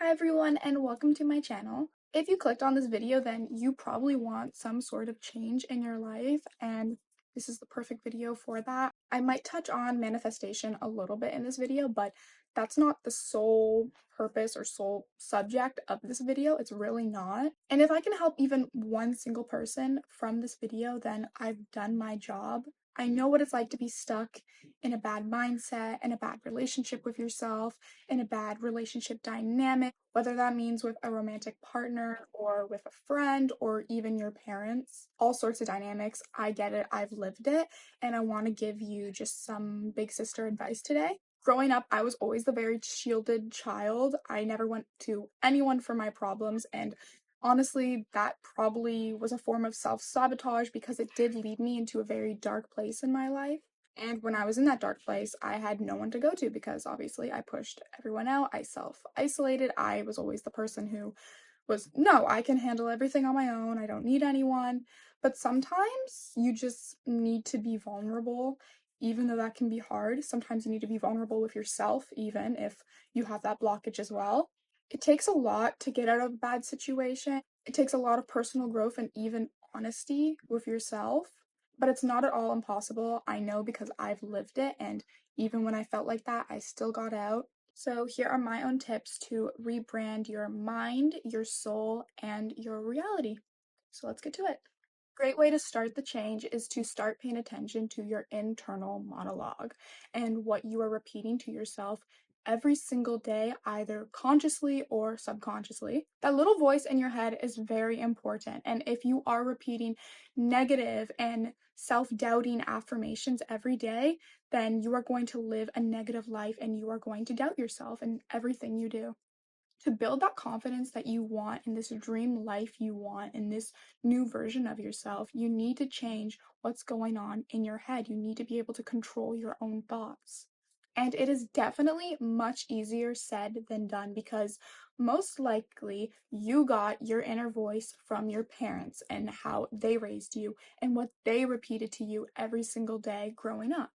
Hi everyone and welcome to my channel. If you clicked on this video, then you probably want some sort of change in your life, and this is the perfect video for that. I might touch on manifestation a little bit in this video, but that's not the sole purpose or sole subject of this video. It's really not. And if I can help even one single person from this video, then I've done my job. I know what it's like to be stuck in a bad mindset, in a bad relationship with yourself, in a bad relationship dynamic, whether that means with a romantic partner or with a friend or even your parents. All sorts of dynamics. I get it, I've lived it, and I want to give you just some big sister advice today. Growing up, I was always the very shielded child. I never went to anyone for my problems, and honestly, that probably was a form of self-sabotage because it did lead me into a very dark place in my life. And when I was in that dark place, I had no one to go to because obviously I pushed everyone out. I self-isolated. I was always the person who was, no, I can handle everything on my own. I don't need anyone. But sometimes you just need to be vulnerable, even though that can be hard. Sometimes you need to be vulnerable with yourself, even if you have that blockage as well. It takes a lot to get out of a bad situation. It takes a lot of personal growth and even honesty with yourself. But it's not at all impossible. I know because I've lived it, and even when I felt like that, I still got out. So here are my own tips to rebrand your mind, your soul, and your reality. So let's get to it. Great way to start the change is to start paying attention to your internal monologue and what you are repeating to yourself every single day, either consciously or subconsciously. That little voice in your head is very important. And if you are repeating negative and self-doubting affirmations every day, then you are going to live a negative life and you are going to doubt yourself in everything you do. To build that confidence that you want in this dream life you want in this new version of yourself, you need to change what's going on in your head. You need to be able to control your own thoughts. And it is definitely much easier said than done because most likely you got your inner voice from your parents and how they raised you and what they repeated to you every single day growing up.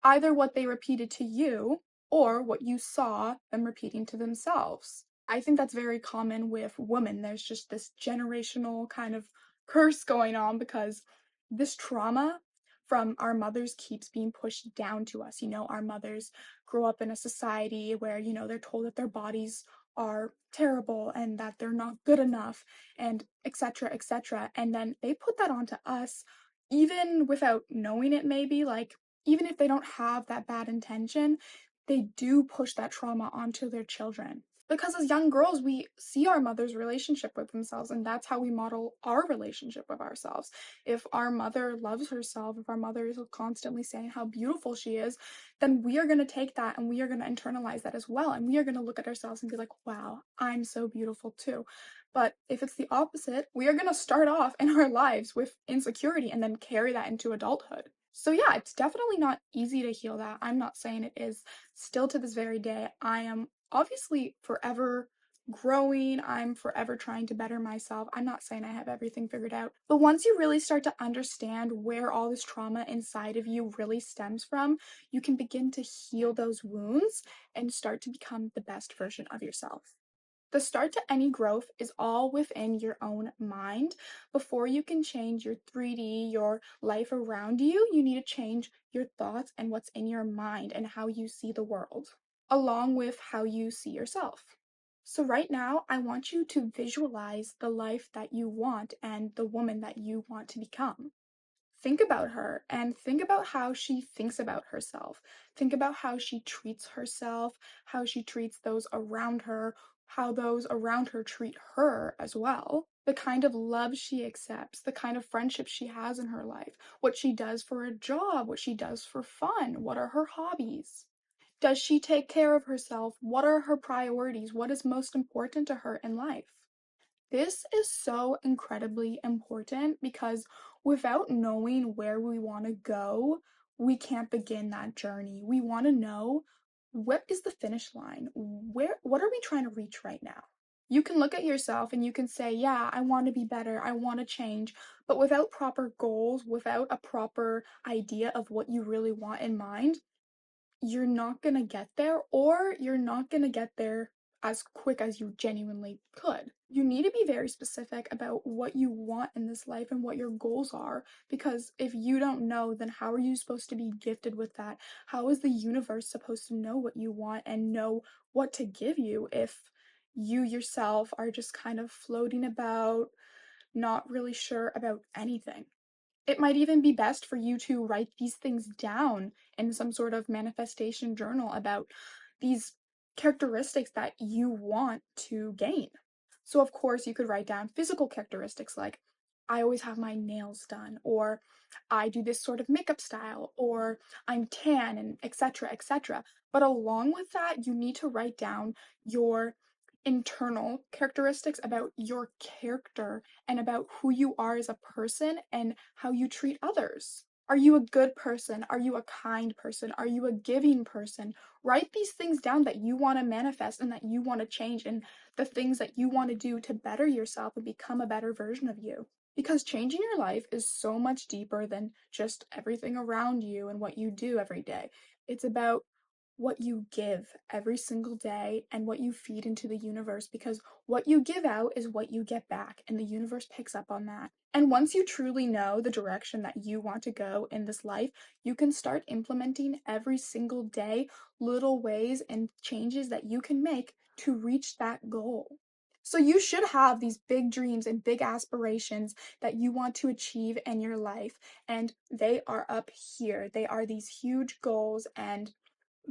Either what they repeated to you or what you saw them repeating to themselves. I think that's very common with women. There's just this generational kind of curse going on because this trauma from our mothers keeps being pushed down to us. Our mothers grow up in a society where, they're told that their bodies are terrible and that they're not good enough and etc. etc. And then they put that onto us even without knowing it, maybe. Like, even if they don't have that bad intention, they do push that trauma onto their children. Because as young girls, we see our mother's relationship with themselves, and that's how we model our relationship with ourselves. If our mother loves herself, if our mother is constantly saying how beautiful she is, then we are going to take that and we are going to internalize that as well. And we are going to look at ourselves and be like, wow, I'm so beautiful too. But if it's the opposite, we are going to start off in our lives with insecurity and then carry that into adulthood. So yeah, it's definitely not easy to heal that. I'm not saying it is. Still to this very day, I am obviously forever growing. I'm forever trying to better myself. I'm not saying I have everything figured out. But once you really start to understand where all this trauma inside of you really stems from, you can begin to heal those wounds and start to become the best version of yourself. The start to any growth is all within your own mind. Before you can change your 3D, your life around you, you need to change your thoughts and what's in your mind and how you see the world, along with how you see yourself. So, right now, I want you to visualize the life that you want and the woman that you want to become. Think about her and think about how she thinks about herself. Think about how she treats herself, how she treats those around her, how those around her treat her as well. The kind of love she accepts, the kind of friendship she has in her life, what she does for a job, what she does for fun, what are her hobbies. Does she take care of herself? What are her priorities? What is most important to her in life? This is so incredibly important because without knowing where we want to go, we can't begin that journey. We want to know, what is the finish line? What are we trying to reach right now? You can look at yourself and you can say, yeah, I want to be better, I want to change, but without proper goals, without a proper idea of what you really want in mind, you're not gonna get there, or you're not gonna get there as quick as you genuinely could. You need to be very specific about what you want in this life and what your goals are, because if you don't know, then how are you supposed to be gifted with that? How is the universe supposed to know what you want and know what to give you if you yourself are just kind of floating about, not really sure about anything? It might even be best for you to write these things down in some sort of manifestation journal about these characteristics that you want to gain. So, of course, you could write down physical characteristics like, I always have my nails done, or I do this sort of makeup style, or I'm tan, and etc., etc. But along with that, you need to write down your internal characteristics about your character and about who you are as a person and how you treat others. Are you a good person? Are you a kind person? Are you a giving person? Write these things down that you want to manifest and that you want to change, and the things that you want to do to better yourself and become a better version of you. Because changing your life is so much deeper than just everything around you and what you do every day. It's about what you give every single day and what you feed into the universe, because what you give out is what you get back, and the universe picks up on that. And once you truly know the direction that you want to go in this life, you can start implementing every single day little ways and changes that you can make to reach that goal. So you should have these big dreams and big aspirations that you want to achieve in your life, and they are up here. They are these huge goals and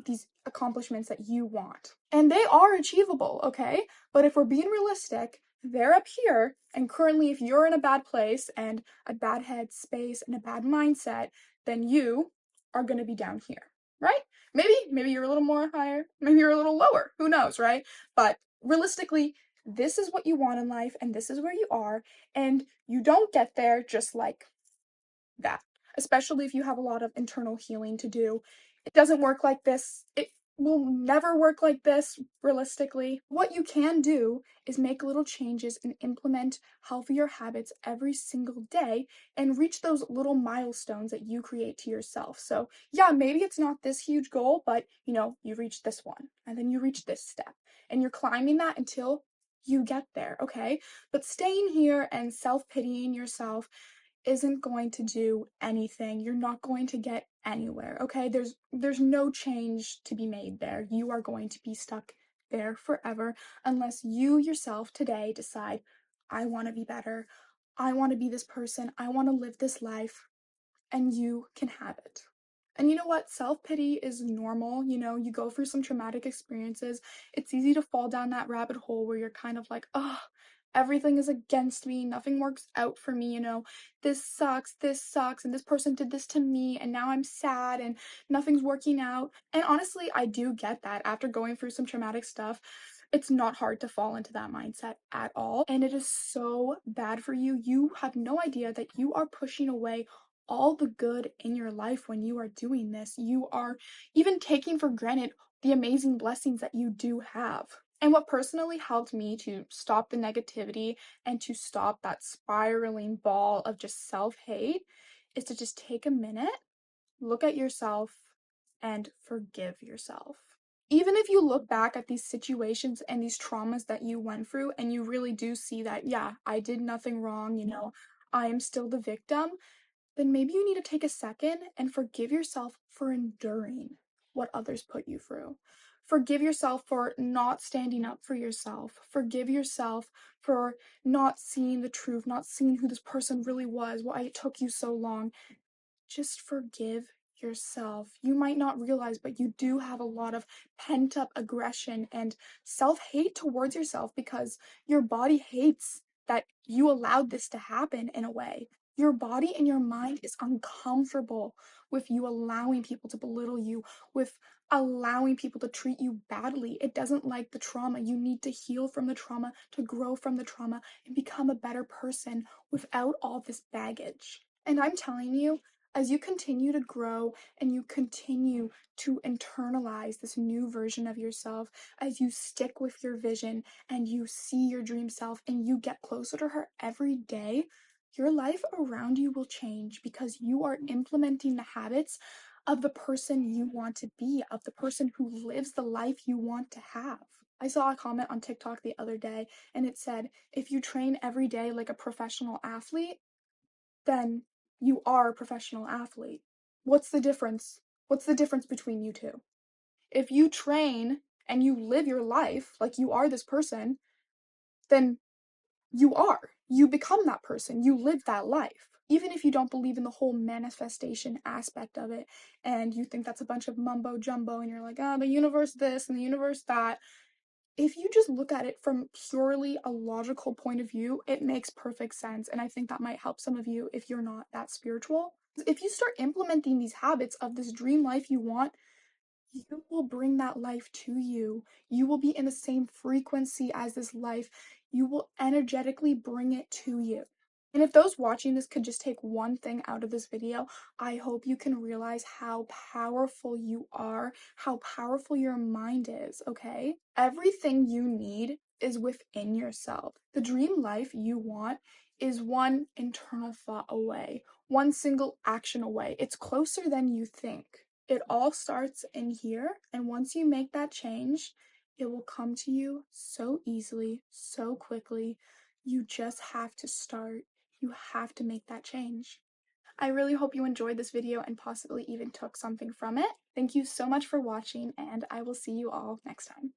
these accomplishments that you want. And they are achievable, okay? But if we're being realistic, they're up here. And currently, if you're in a bad place and a bad head space and a bad mindset, then you are going to be down here, right? Maybe you're a little more higher, maybe you're a little lower. Who knows, right? But realistically, this is what you want in life and this is where you are, and you don't get there just like that, especially if you have a lot of internal healing to do. It doesn't work like this. It will never work like this, realistically. What you can do is make little changes and implement healthier habits every single day and reach those little milestones that you create to yourself. So, yeah, maybe it's not this huge goal, but you reach this one and then you reach this step and you're climbing that until you get there, okay? But staying here and self-pitying yourself isn't going to do anything. You're not going to get anywhere, okay? There's no change to be made there. You are going to be stuck there forever unless you yourself today decide, I want to be better. I want to be this person. I want to live this life, and you can have it. And you know what? Self pity is normal. You go through some traumatic experiences. It's easy to fall down that rabbit hole where you're kind of like, oh, everything is against me. Nothing works out for me. This sucks, and this person did this to me, and now I'm sad, and nothing's working out. And honestly, I do get that. After going through some traumatic stuff, it's not hard to fall into that mindset at all. And it is so bad for you. You have no idea that you are pushing away all the good in your life when you are doing this. You are even taking for granted the amazing blessings that you do have. And what personally helped me to stop the negativity and to stop that spiraling ball of just self hate is to just take a minute, look at yourself, and forgive yourself. Even if you look back at these situations and these traumas that you went through and you really do see that, yeah, I did nothing wrong, I am still the victim, then maybe you need to take a second and forgive yourself for enduring what others put you through. Forgive yourself for not standing up for yourself. Forgive yourself for not seeing the truth, not seeing who this person really was, why it took you so long. Just forgive yourself. You might not realize, but you do have a lot of pent up aggression and self hate towards yourself because your body hates that you allowed this to happen in a way. Your body and your mind is uncomfortable with you allowing people to belittle you, with allowing people to treat you badly. It doesn't like the trauma. You need to heal from the trauma, to grow from the trauma, and become a better person without all this baggage. And I'm telling you, as you continue to grow and you continue to internalize this new version of yourself, as you stick with your vision and you see your dream self and you get closer to her every day, your life around you will change because you are implementing the habits of the person you want to be, of the person who lives the life you want to have. I saw a comment on TikTok the other day and it said, if you train every day like a professional athlete, then you are a professional athlete. What's the difference? What's the difference between you two? If you train and you live your life like you are this person, then you are. You become that person. You live that life. Even if you don't believe in the whole manifestation aspect of it and you think that's a bunch of mumbo jumbo and you're like, oh, the universe this and the universe that, if you just look at it from purely a logical point of view, it makes perfect sense. And I think that might help some of you if you're not that spiritual. If you start implementing these habits of this dream life you want, you will bring that life to you. You will be in the same frequency as this life. You will energetically bring it to you. And if those watching this could just take one thing out of this video, I hope you can realize how powerful you are, how powerful your mind is, okay? Everything you need is within yourself. The dream life you want is one internal thought away, one single action away. It's closer than you think. It all starts in here, and once you make that change, it will come to you so easily, so quickly. You just have to start. You have to make that change. I really hope you enjoyed this video and possibly even took something from it. Thank you so much for watching, and I will see you all next time.